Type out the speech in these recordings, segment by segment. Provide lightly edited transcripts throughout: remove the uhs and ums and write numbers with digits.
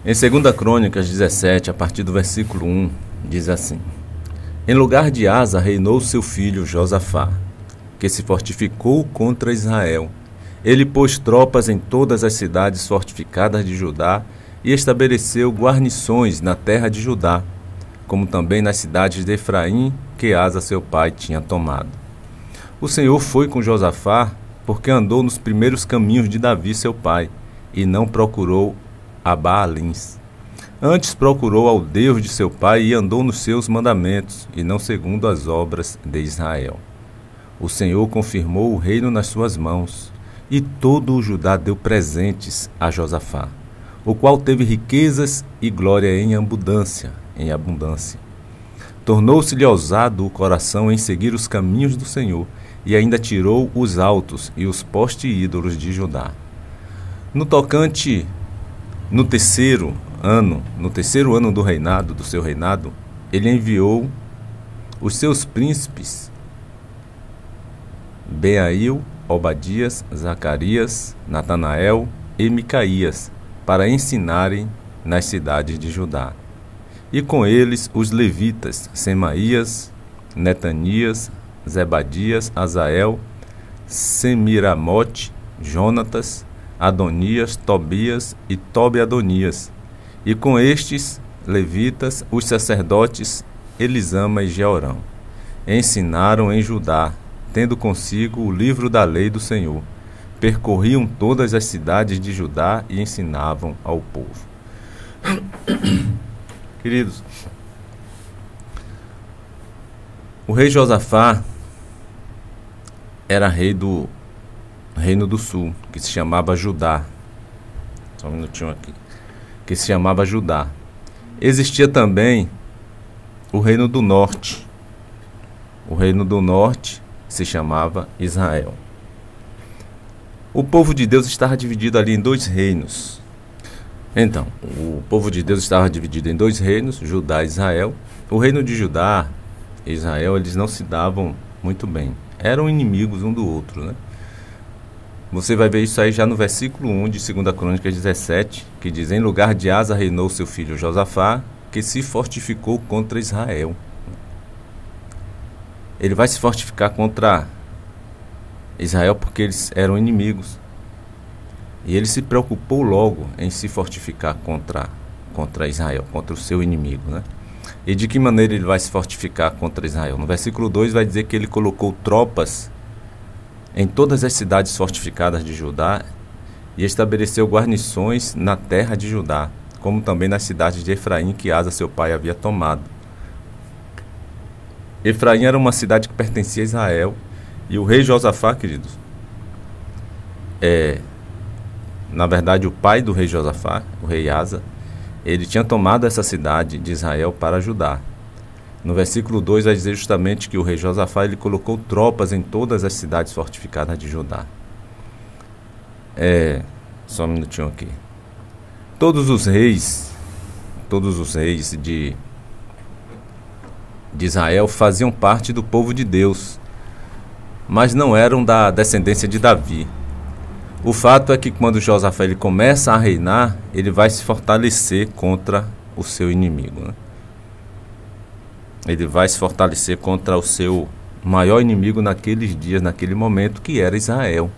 Em 2 Crônicas 17, a partir do versículo 1, diz assim: Em lugar de Asa reinou seu filho Josafá, que se fortificou contra Israel. Ele pôs tropas em todas as cidades fortificadas de Judá e estabeleceu guarnições na terra de Judá, como também nas cidades de Efraim, que Asa seu pai tinha tomado. O Senhor foi com Josafá, porque andou nos primeiros caminhos de Davi seu pai, e não procurou a Baalins. Antes procurou ao Deus de seu pai e andou nos seus mandamentos, e não segundo as obras de Israel. O Senhor confirmou o reino nas suas mãos, e todo o Judá deu presentes a Josafá, o qual teve riquezas e glória em abundância. Tornou-se-lhe ousado o coração em seguir os caminhos do Senhor, e ainda tirou os altos e os postes ídolos de Judá. No terceiro ano do seu reinado, ele enviou os seus príncipes Beail, Obadias, Zacarias, Natanael e Micaías para ensinarem nas cidades de Judá. E com eles os levitas Semaías, Netanias, Zebadias, Azael, Semiramote, Jonatas, Adonias, Tobias e Tobi-Adonias. E com estes levitas os sacerdotes Elisama e Jeorão. Ensinaram em Judá, tendo consigo o livro da lei do Senhor. Percorriam todas as cidades de Judá e ensinavam ao povo. Queridos, o rei Josafá era rei do Reino do Sul, que se chamava Judá. Só um minutinho aqui. Que se chamava Judá. Existia também o Reino do Norte. O Reino do Norte se chamava Israel. O povo de Deus estava dividido ali em dois reinos. Então, o povo de Deus estava dividido em dois reinos, Judá e Israel. O reino de Judá e Israel, eles não se davam muito bem. Eram inimigos um do outro, né? Você vai ver isso aí já no versículo 1 de 2 Crônicas 17, que diz: Em lugar de Asa reinou seu filho Josafá, que se fortificou contra Israel. Ele vai se fortificar contra Israel porque eles eram inimigos. E ele se preocupou logo em se fortificar contra Israel, contra o seu inimigo, né? E de que maneira ele vai se fortificar contra Israel? No versículo 2 vai dizer que ele colocou tropas em todas as cidades fortificadas de Judá e estabeleceu guarnições na terra de Judá, como também nas cidades de Efraim, que Asa seu pai havia tomado. Efraim era uma cidade que pertencia a Israel, e o rei Josafá, queridos, na verdade o pai do rei Josafá, o rei Asa, ele tinha tomado essa cidade de Israel para Judá. No versículo 2 vai dizer justamente que o rei Josafá ele colocou tropas em todas as cidades fortificadas de Judá. Só um minutinho aqui. Todos os reis de Israel faziam parte do povo de Deus, mas não eram da descendência de Davi. O fato é que quando Josafá ele começa a reinar, ele vai se fortalecer contra o seu inimigo, né? Ele vai se fortalecer contra o seu maior inimigo naqueles dias, naquele momento, que era Israel.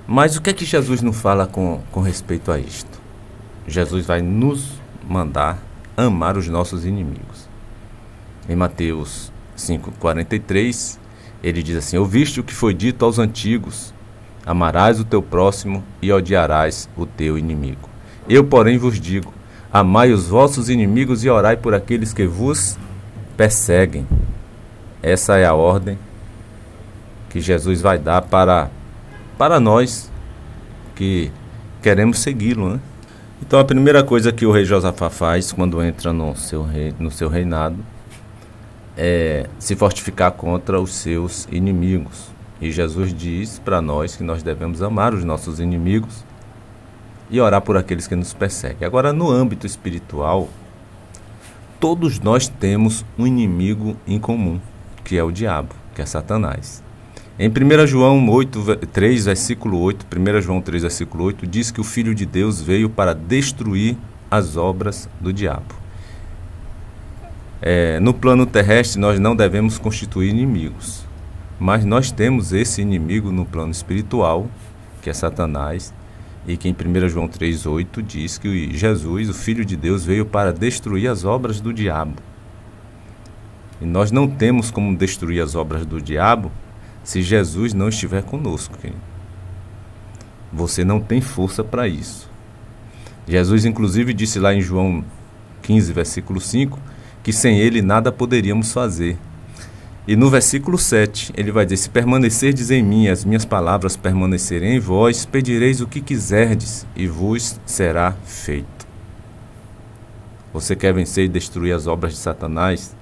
Mas o que é que Jesus nos fala com respeito a isto? Jesus vai nos mandar amar os nossos inimigos. Em Mateus 5,43, ele diz assim: Ouviste o que foi dito aos antigos: amarás o teu próximo e odiarás o teu inimigo. Eu, porém, vos digo: amai os vossos inimigos e orai por aqueles que vos perseguem. Essa é a ordem que Jesus vai dar para nós que queremos segui-lo, né? Então a primeira coisa que o rei Josafá faz quando entra no seu reinado é se fortificar contra os seus inimigos. E Jesus diz para nós que nós devemos amar os nossos inimigos e orar por aqueles que nos perseguem. Agora, no âmbito espiritual, todos nós temos um inimigo em comum, que é o diabo, que é Satanás. Em 1 João 3, versículo 8, 1 João 3, versículo 8, diz que o Filho de Deus veio para destruir as obras do diabo. No plano terrestre, nós não devemos constituir inimigos, mas nós temos esse inimigo no plano espiritual, que é Satanás, e que em 1 João 3, 8 diz que Jesus, o Filho de Deus, veio para destruir as obras do diabo. E nós não temos como destruir as obras do diabo se Jesus não estiver conosco, querido. Você não tem força para isso. Jesus, inclusive, disse lá em João 15, versículo 5, que sem ele nada poderíamos fazer. E no versículo 7, ele vai dizer: se permanecerdes em mim, as minhas palavras permanecerem em vós, pedireis o que quiserdes, e vos será feito. Você quer vencer e destruir as obras de Satanás?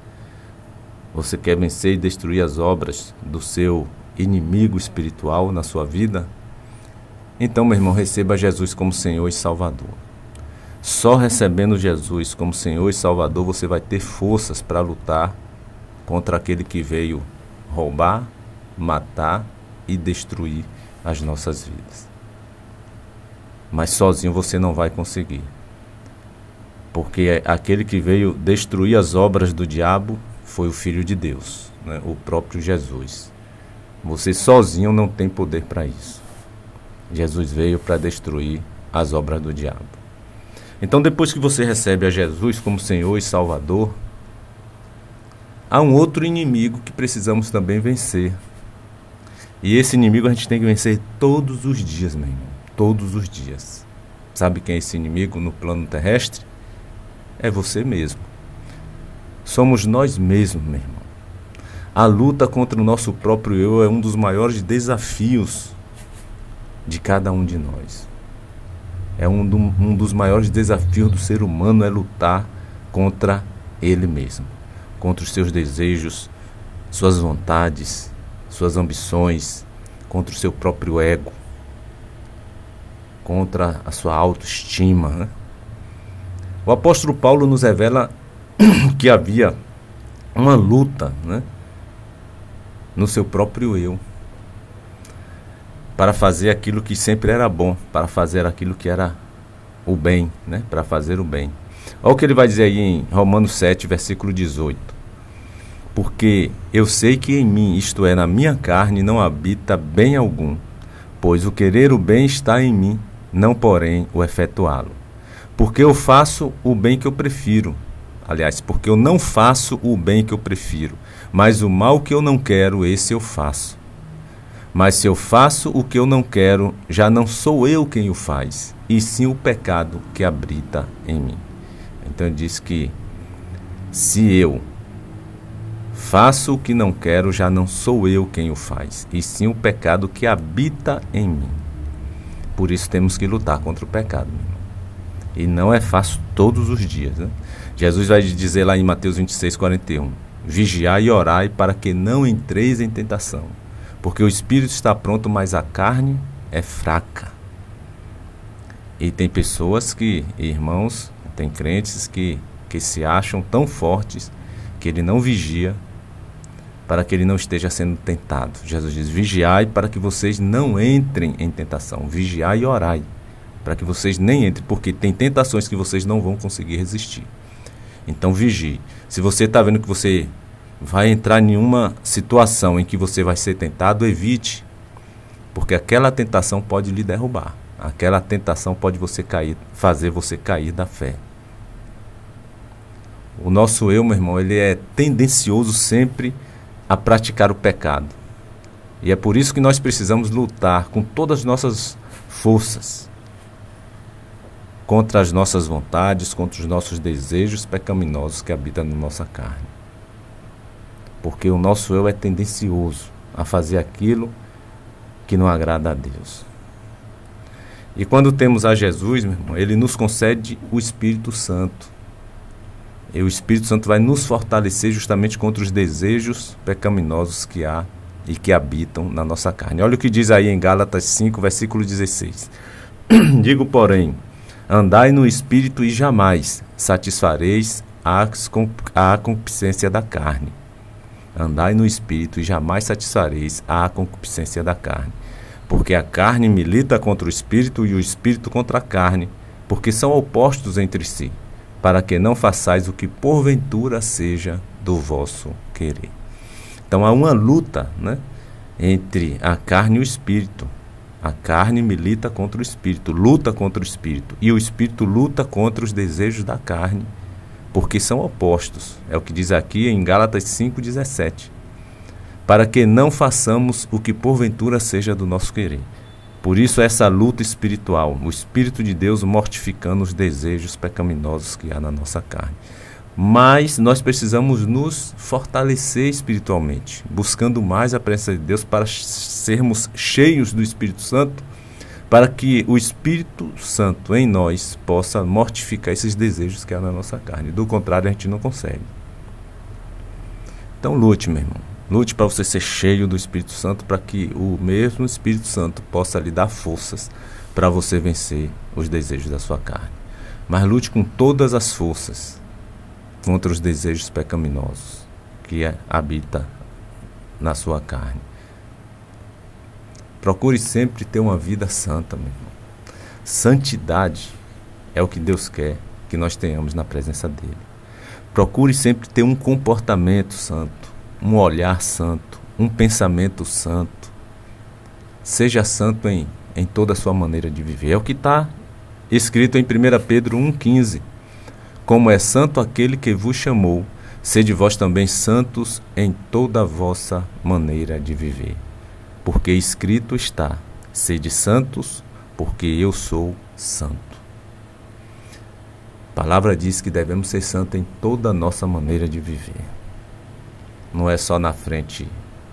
Você quer vencer e destruir as obras do seu inimigo espiritual na sua vida? Então, meu irmão, receba Jesus como Senhor e Salvador. Só recebendo Jesus como Senhor e Salvador você vai ter forças para lutar contra aquele que veio roubar, matar e destruir as nossas vidas. Mas sozinho você não vai conseguir. Porque aquele que veio destruir as obras do diabo foi o Filho de Deus, né? O próprio Jesus. Você sozinho não tem poder para isso. Jesus veio para destruir as obras do diabo. Então, depois que você recebe a Jesus como Senhor e Salvador, há um outro inimigo que precisamos também vencer. E esse inimigo a gente tem que vencer todos os dias, meu irmão. Todos os dias. Sabe quem é esse inimigo no plano terrestre? É você mesmo. Somos nós mesmos, meu irmão. A luta contra o nosso próprio eu é um dos maiores desafios de cada um de nós. Um dos maiores desafios do ser humano é lutar contra ele mesmo, contra os seus desejos, suas vontades, suas ambições, contra o seu próprio ego, contra a sua autoestima, né? O apóstolo Paulo nos revela que havia uma luta, né, no seu próprio eu, para fazer aquilo que sempre era bom, para fazer aquilo que era o bem, né, para fazer o bem. Olha o que ele vai dizer aí em Romanos 7, versículo 18. Porque eu sei que em mim, isto é, na minha carne, não habita bem algum, pois o querer o bem está em mim, não porém o efetuá-lo. Porque eu faço o bem que eu prefiro. Aliás, porque eu não faço o bem que eu prefiro, mas o mal que eu não quero, esse eu faço. Mas se eu faço o que eu não quero, já não sou eu quem o faz, e sim o pecado que habita em mim. Então ele diz que se eu faço o que não quero, já não sou eu quem o faz, e sim o pecado que habita em mim. Por isso temos que lutar contra o pecado, meu irmão. E não é fácil todos os dias, né? Jesus vai dizer lá em Mateus 26, 41, vigiai e orai para que não entreis em tentação, porque o espírito está pronto, mas a carne é fraca. E tem pessoas irmãos, tem crentes que se acham tão fortes que ele não vigia para que ele não esteja sendo tentado. Jesus diz, vigiai para que vocês não entrem em tentação, vigiai e orai para que vocês nem entrem, porque tem tentações que vocês não vão conseguir resistir. Então vigie. Se você está vendo que você vai entrar em uma situação em que você vai ser tentado, evite, porque aquela tentação pode lhe derrubar. Aquela tentação pode fazer você cair da fé. O nosso eu, meu irmão, ele é tendencioso sempre a praticar o pecado. E é por isso que nós precisamos lutar com todas as nossas forças contra as nossas vontades, contra os nossos desejos pecaminosos que habitam na nossa carne. Porque o nosso eu é tendencioso a fazer aquilo que não agrada a Deus. E quando temos a Jesus, meu irmão, ele nos concede o Espírito Santo. E o Espírito Santo vai nos fortalecer justamente contra os desejos pecaminosos que há e que habitam na nossa carne. Olha o que diz aí em Gálatas 5, versículo 16. Digo, porém, andai no Espírito e jamais satisfareis a concupiscência da carne. Andai no Espírito e jamais satisfareis a concupiscência da carne. Porque a carne milita contra o Espírito e o Espírito contra a carne, porque são opostos entre si, para que não façais o que porventura seja do vosso querer. Então há uma luta, né, entre a carne e o Espírito. A carne milita contra o Espírito, luta contra o Espírito, e o Espírito luta contra os desejos da carne, porque são opostos. É o que diz aqui em Gálatas 5,17. Para que não façamos o que porventura seja do nosso querer. Por isso essa luta espiritual, o Espírito de Deus mortificando os desejos pecaminosos que há na nossa carne. Mas nós precisamos nos fortalecer espiritualmente, buscando mais a presença de Deus para sermos cheios do Espírito Santo, para que o Espírito Santo em nós possa mortificar esses desejos que há na nossa carne. Do contrário, a gente não consegue. Então lute, meu irmão. Lute para você ser cheio do Espírito Santo, para que o mesmo Espírito Santo possa lhe dar forças para você vencer os desejos da sua carne. Mas lute com todas as forças contra os desejos pecaminosos que habita na sua carne. Procure sempre ter uma vida santa, meu irmão. Santidade é o que Deus quer que nós tenhamos na presença dele. Procure sempre ter um comportamento santo, um olhar santo, um pensamento santo. Seja santo em toda a sua maneira de viver. É o que está escrito em 1 Pedro 1,15. Como é santo aquele que vos chamou, sede vós também santos em toda a vossa maneira de viver. Porque escrito está, sede santos, porque eu sou santo. A palavra diz que devemos ser santos em toda a nossa maneira de viver. Não é só na frente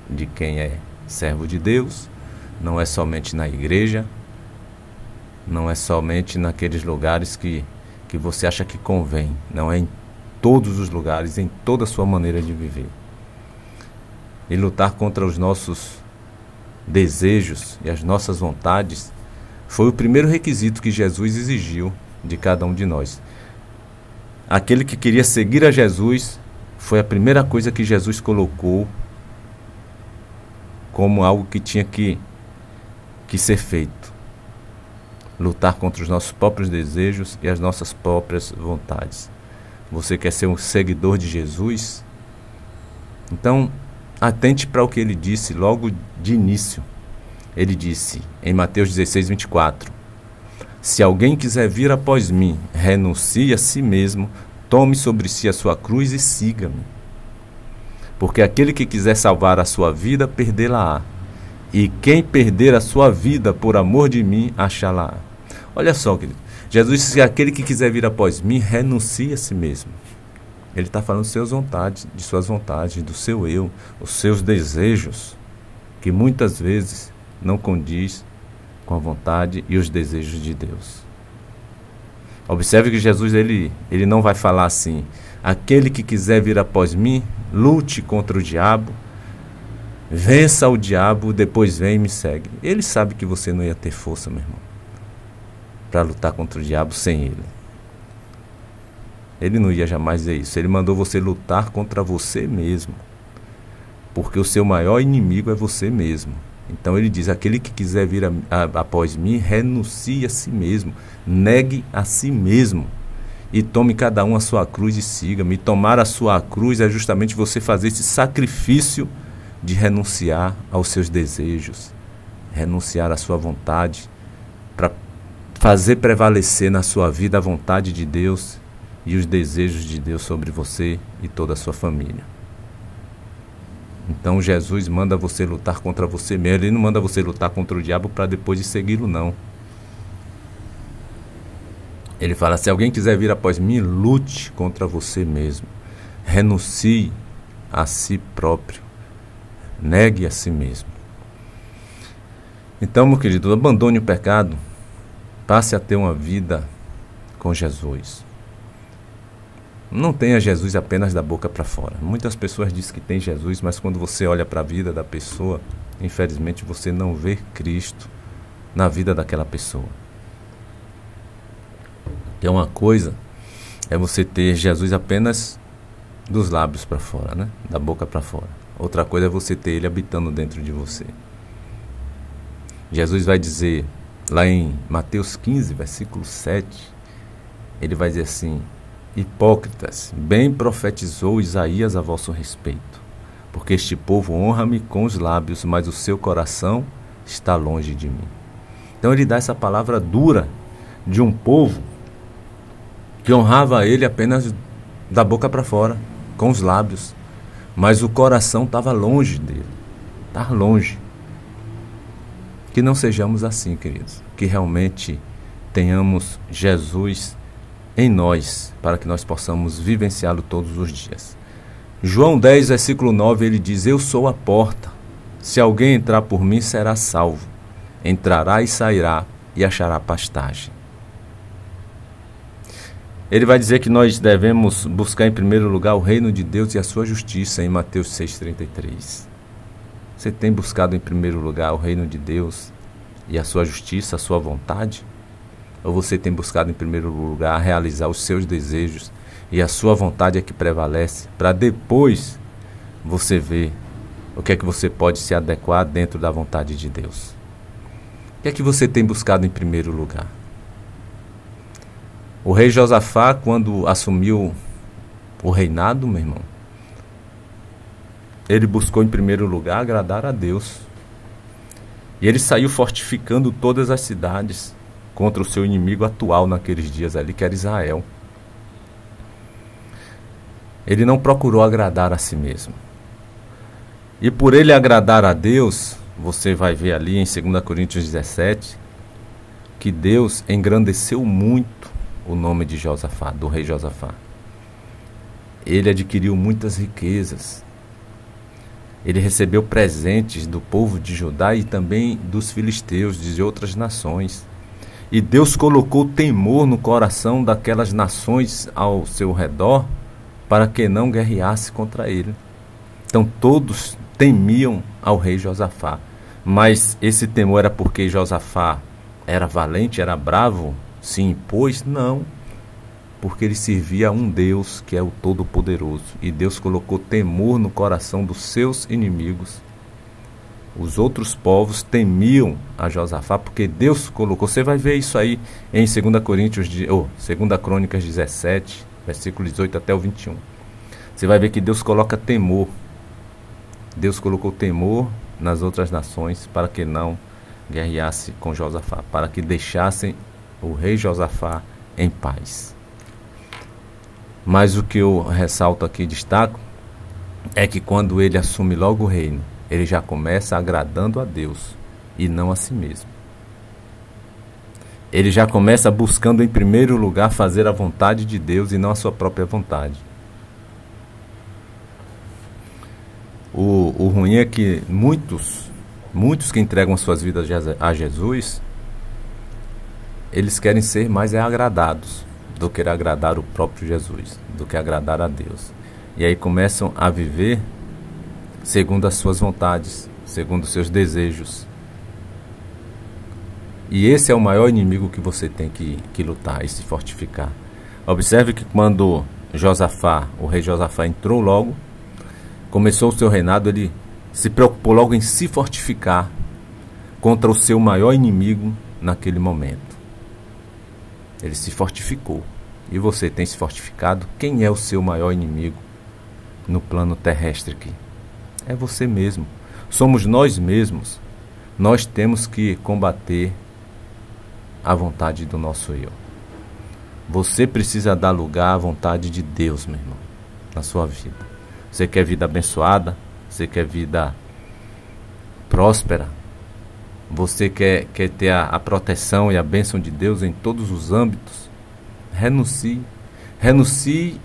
de quem é servo de Deus, não é somente na igreja, não é somente naqueles lugares que você acha que convém, não é em todos os lugares, em toda a sua maneira de viver. E lutar contra os nossos desejos e as nossas vontades foi o primeiro requisito que Jesus exigiu de cada um de nós. Aquele que queria seguir a Jesus, foi a primeira coisa que Jesus colocou como algo que tinha que ser feito. Lutar contra os nossos próprios desejos e as nossas próprias vontades. Você quer ser um seguidor de Jesus? Então, atente para o que ele disse logo de início. Ele disse em Mateus 16:24: Se alguém quiser vir após mim, renuncie a si mesmo, tome sobre si a sua cruz e siga-me. Porque aquele que quiser salvar a sua vida, perdê-la-á. E quem perder a sua vida por amor de mim, achá-la-á. Olha só, querido. Jesus disse que aquele que quiser vir após mim, renuncie a si mesmo. Ele está falando de suas vontades, do seu eu, os seus desejos, que muitas vezes não condiz com a vontade e os desejos de Deus. Observe que Jesus ele não vai falar assim: aquele que quiser vir após mim, lute contra o diabo, vença o diabo, depois vem e me segue. Ele sabe que você não ia ter força, meu irmão, para lutar contra o diabo sem ele. Ele não ia jamais dizer isso. Ele mandou você lutar contra você mesmo, porque o seu maior inimigo é você mesmo. Então ele diz: aquele que quiser vir após mim, renuncie a si mesmo, negue a si mesmo e tome cada um a sua cruz e siga-me. E tomar a sua cruz é justamente você fazer esse sacrifício de renunciar aos seus desejos, renunciar à sua vontade, para fazer prevalecer na sua vida a vontade de Deus e os desejos de Deus sobre você e toda a sua família. Então Jesus manda você lutar contra você mesmo. Ele não manda você lutar contra o diabo para depois de segui-lo, não. Ele fala: se alguém quiser vir após mim, lute contra você mesmo. Renuncie a si próprio. Negue a si mesmo. Então, meu querido, abandone o pecado. Passe a ter uma vida com Jesus. Não tenha Jesus apenas da boca para fora. Muitas pessoas dizem que tem Jesus, mas quando você olha para a vida da pessoa, infelizmente você não vê Cristo na vida daquela pessoa. Então, uma coisa é você ter Jesus apenas dos lábios para fora, né? Da boca para fora. outra coisa é você ter ele habitando dentro de você. Jesus vai dizer, lá em Mateus 15, versículo 7, ele vai dizer assim: hipócritas, bem profetizou Isaías a vosso respeito, porque este povo honra-me com os lábios, mas o seu coração está longe de mim. Então ele dá essa palavra dura de um povo que honrava ele apenas da boca para fora, com os lábios, mas o coração estava longe dele, estava longe. Que não sejamos assim, queridos, que realmente tenhamos Jesus em nós, para que nós possamos vivenciá-lo todos os dias. João 10, versículo 9, ele diz: eu sou a porta, se alguém entrar por mim será salvo, entrará e sairá e achará pastagem. Ele vai dizer que nós devemos buscar em primeiro lugar o reino de Deus e a sua justiça, em Mateus 6,33. Você tem buscado em primeiro lugar o reino de Deus e a sua justiça, a sua vontade? Ou você tem buscado em primeiro lugar realizar os seus desejos e a sua vontade é que prevalece, para depois você ver o que é que você pode se adequar dentro da vontade de Deus? O que é que você tem buscado em primeiro lugar? O rei Josafá, quando assumiu o reinado, meu irmão, ele buscou em primeiro lugar agradar a Deus. E ele saiu fortificando todas as cidades contra o seu inimigo atual naqueles dias ali, que era Israel. Ele não procurou agradar a si mesmo. E por ele agradar a Deus, você vai ver ali em 2 Coríntios 17, que Deus engrandeceu muito o nome de Josafá, do rei Josafá. Ele adquiriu muitas riquezas. Ele recebeu presentes do povo de Judá e também dos filisteus, de outras nações. E Deus colocou temor no coração daquelas nações ao seu redor para que não guerreasse contra ele. Então todos temiam ao rei Josafá. Mas esse temor era porque Josafá era valente, era bravo, se impôs? Não. Porque ele servia a um Deus que é o Todo-Poderoso. E Deus colocou temor no coração dos seus inimigos. Os outros povos temiam a Josafá porque Deus colocou. Você vai ver isso aí em 2 Crônicas 17, versículo 18 até o 21. Você vai ver que Deus coloca temor. Deus colocou temor nas outras nações para que não guerreasse com Josafá, para que deixassem o rei Josafá em paz. Mas o que eu ressalto aqui, destaco, é que quando ele assume logo o reino, ele já começa agradando a Deus e não a si mesmo. Ele já começa buscando em primeiro lugar fazer a vontade de Deus e não a sua própria vontade. O ruim é que muitos que entregam as suas vidas a Jesus, eles querem ser mais agradados do que agradar o próprio Jesus, do que agradar a Deus. E aí começam a viver segundo as suas vontades, segundo os seus desejos. E esse é o maior inimigo que você tem que lutar e se fortificar. Observe que quando Josafá, o rei Josafá, entrou logo, começou o seu reinado, ele se preocupou logo em se fortificar contra o seu maior inimigo naquele momento. Ele se fortificou. E você tem se fortificado? Quem é o seu maior inimigo no plano terrestre aqui? É você mesmo. Somos nós mesmos. Nós temos que combater a vontade do nosso eu. Você precisa dar lugar à vontade de Deus, meu irmão, na sua vida. Você quer vida abençoada? Você quer vida próspera? Você quer ter a proteção e a bênção de Deus em todos os âmbitos? Renuncie. Renuncie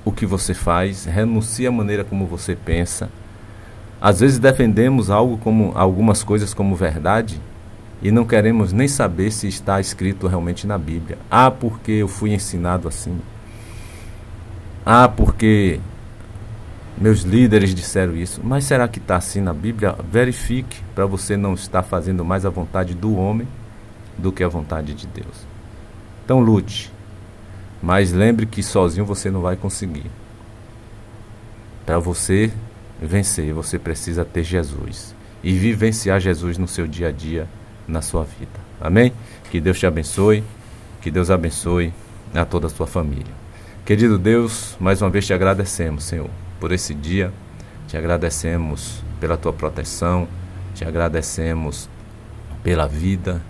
o que você faz. Renuncie a maneira como você pensa. Às vezes defendemos algumas coisas como verdade e não queremos nem saber se está escrito realmente na Bíblia. Ah, porque eu fui ensinado assim. Ah, porque meus líderes disseram isso. Mas será que está assim na Bíblia? Verifique, para você não estar fazendo mais a vontade do homem do que a vontade de Deus. Então lute, mas lembre que sozinho você não vai conseguir. Para você vencer, você precisa ter Jesus e vivenciar Jesus no seu dia a dia, na sua vida. Amém? Que Deus te abençoe, que Deus abençoe a toda a sua família. Querido Deus, mais uma vez te agradecemos, Senhor, por esse dia, te agradecemos pela tua proteção, te agradecemos pela vida,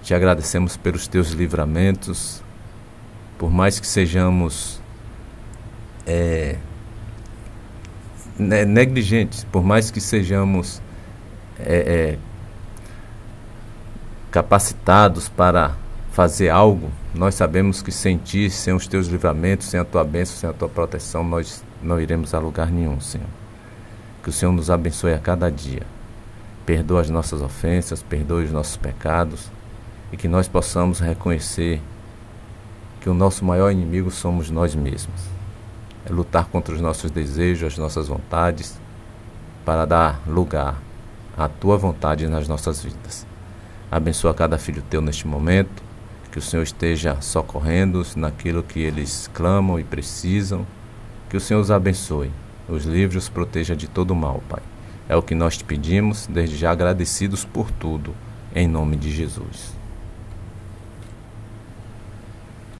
te agradecemos pelos teus livramentos, por mais que sejamos negligentes, por mais que sejamos capacitados para fazer algo, nós sabemos que sem ti, sem os teus livramentos, sem a tua bênção, sem a tua proteção, nós não iremos a lugar nenhum, Senhor. Que o Senhor nos abençoe a cada dia, perdoa as nossas ofensas, perdoe os nossos pecados, e que nós possamos reconhecer que o nosso maior inimigo somos nós mesmos. É lutar contra os nossos desejos, as nossas vontades, para dar lugar à tua vontade nas nossas vidas. Abençoa cada filho teu neste momento, que o Senhor esteja socorrendo-os naquilo que eles clamam e precisam, que o Senhor os abençoe, os livre, os proteja de todo o mal, Pai. É o que nós te pedimos, desde já agradecidos por tudo, em nome de Jesus.